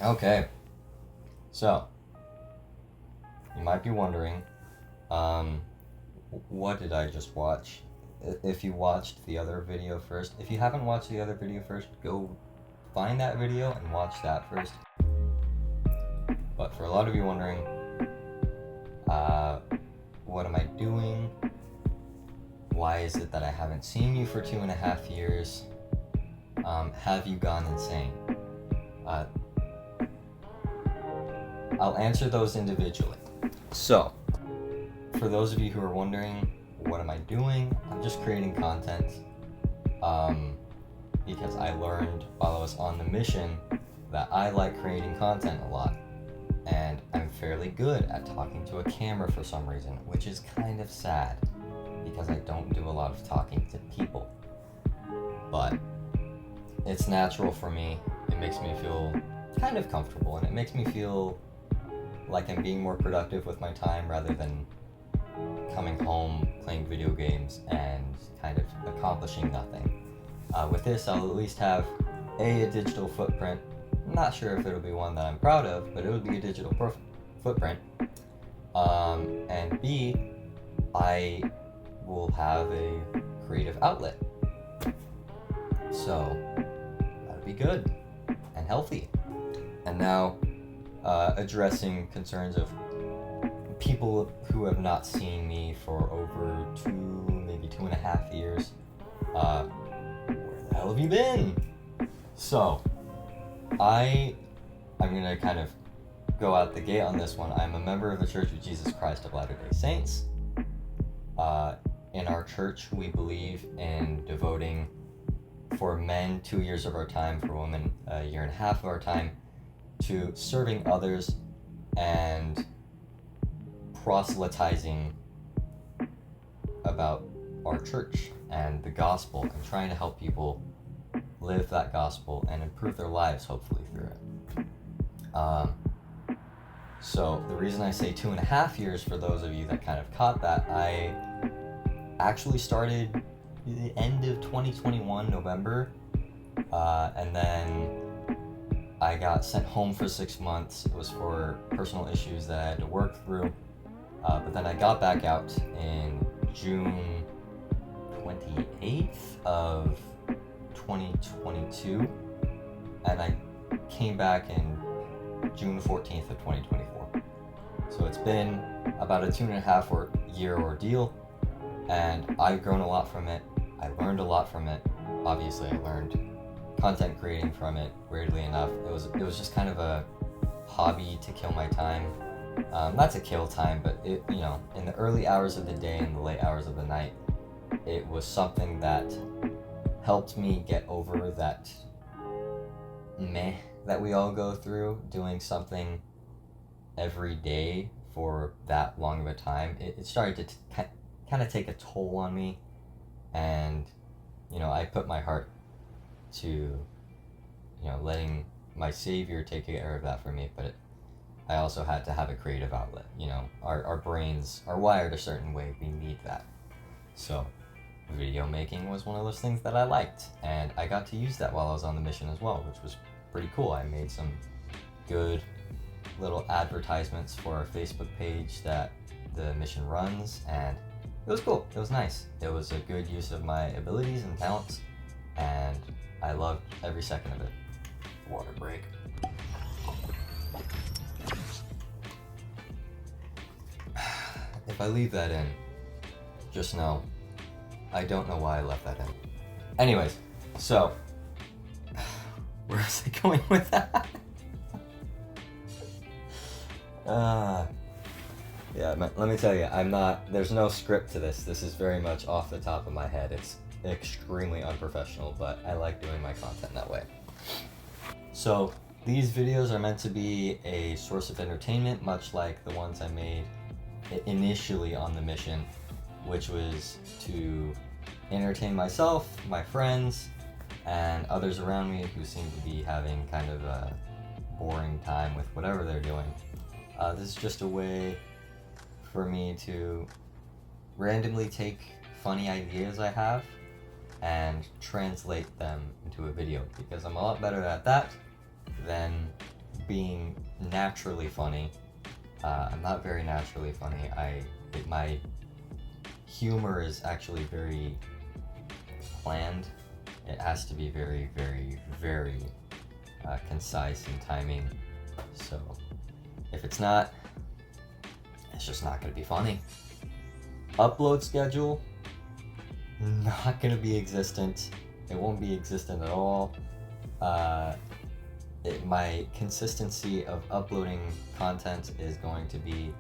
Okay, so you might be wondering, what did I just watch? If you watched the other video first, if you haven't watched the other video first, go find that video and watch that first. But for a lot of you wondering, what am I doing? Why is it that I haven't seen you for 2.5 years? Have you gone insane? I'll answer those individually. So, for those of you who are wondering, what am I doing? I'm just creating content. Because I learned while I was on the mission that I like creating content a lot. And I'm fairly good at talking to a camera for some reason, which is kind of sad because I don't do a lot of talking to people. But it's natural for me. It makes me feel kind of comfortable, and it makes me feel like I'm being more productive with my time rather than coming home, playing video games, and kind of accomplishing nothing. With this, I'll at least have a digital footprint. I'm not sure if it'll be one that I'm proud of, but it would be a digital footprint. And B, I will have a creative outlet. So, that'd be good and healthy. And now, addressing concerns of people who have not seen me for over maybe 2.5 years. Where the hell have you been? So, I'm gonna kind of go out the gate on this one. I'm a member of the Church of Jesus Christ of Latter-day Saints. In our church, we believe in devoting, for men, 2 years of our time, for women, 1.5 years of our time, to serving others and proselytizing about our church and the gospel, and trying to help people live that gospel and improve their lives, hopefully, through it. So the reason I say 2.5 years, for those of you that kind of caught that, I actually started the end of 2021, November, and then I got sent home for 6 months. It was for personal issues that I had to work through. But then I got back out in June 28th of 2022, and I came back in June 14th of 2024. So it's been about a 2.5 year ordeal, and I've grown a lot from it. I learned a lot from it. Obviously, I learned content creating from it. Weirdly enough, it was just kind of a hobby to kill my time. Not to kill time, but it, in the early hours of the day and the late hours of the night, it was something that helped me get over that meh that we all go through, doing something every day for that long of a time. It started to kind of take a toll on me, and I put my heart to letting my Savior take care of that for me, but I also had to have a creative outlet. Our brains are wired a certain way. We need that. So video making was one of those things that I liked, and I got to use that while I was on the mission as well, which was pretty cool. I made some good little advertisements for our Facebook page that the mission runs, and it was cool. It was nice. It was a good use of my abilities and talents, and I loved every second of it. Water break. If I leave that in, just know I don't know why I left that in. Anyways, so where was I going with that? Yeah, let me tell you, there's no script to this. This is very much off the top of my head. It's extremely unprofessional, but I like doing my content that way. So these videos are meant to be a source of entertainment, much like the ones I made initially on the mission, which was to entertain myself, my friends, and others around me who seem to be having kind of a boring time with whatever they're doing. This is just a way for me to randomly take funny ideas I have and translate them into a video, because I'm a lot better at that than being naturally funny. I'm not very naturally funny. My humor is actually very planned. It has to be very, very, very concise in timing. So if it's not, it's just not going to be funny. Upload schedule, not going to be existent. It won't be existent at all. My consistency of uploading content is going to be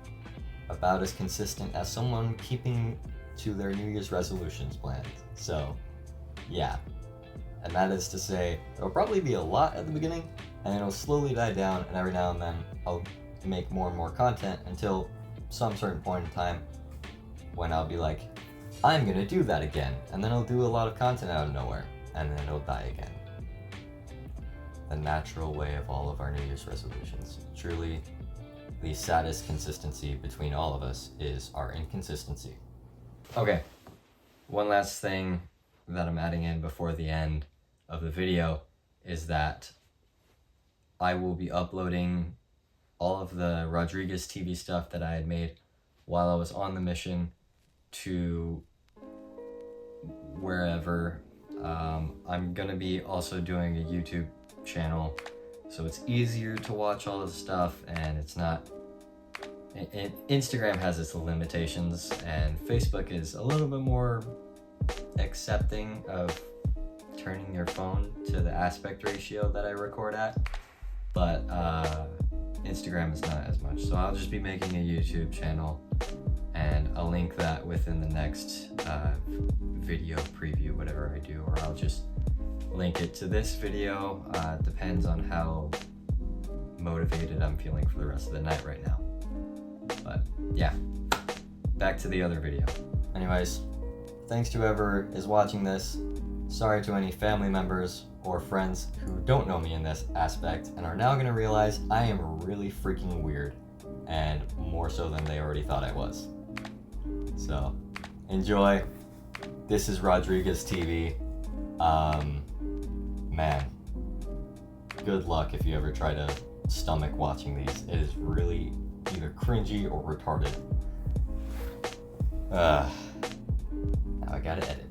about as consistent as someone keeping to their New Year's resolutions planned. So, yeah. And that is to say, there'll probably be a lot at the beginning, and it'll slowly die down, and every now and then I'll make more and more content until some certain point in time when I'll be like, I'm gonna do that again, and then I'll do a lot of content out of nowhere, and then it'll die again. The natural way of all of our New Year's resolutions. Truly, the saddest consistency between all of us is our inconsistency. Okay, one last thing that I'm adding in before the end of the video is that I will be uploading all of the Rodriguez TV stuff that I had made while I was on the mission to wherever. I'm gonna be also doing a YouTube channel, so it's easier to watch all the stuff, and it's not. Instagram has its limitations, and Facebook is a little bit more accepting of turning your phone to the aspect ratio that I record at, but Instagram is not as much. So I'll just be making a YouTube channel, and I'll link that within the next video preview, whatever I do, or I'll just link it to this video. Depends on how motivated I'm feeling for the rest of the night right now. But yeah, back to the other video. Anyways, thanks to whoever is watching this. Sorry to any family members or friends who don't know me in this aspect and are now gonna realize I am really freaking weird, and more so than they already thought I was. So, enjoy. This is Rodriguez TV. Man, good luck if you ever try to stomach watching these. It is really either cringy or retarded. Now I gotta edit.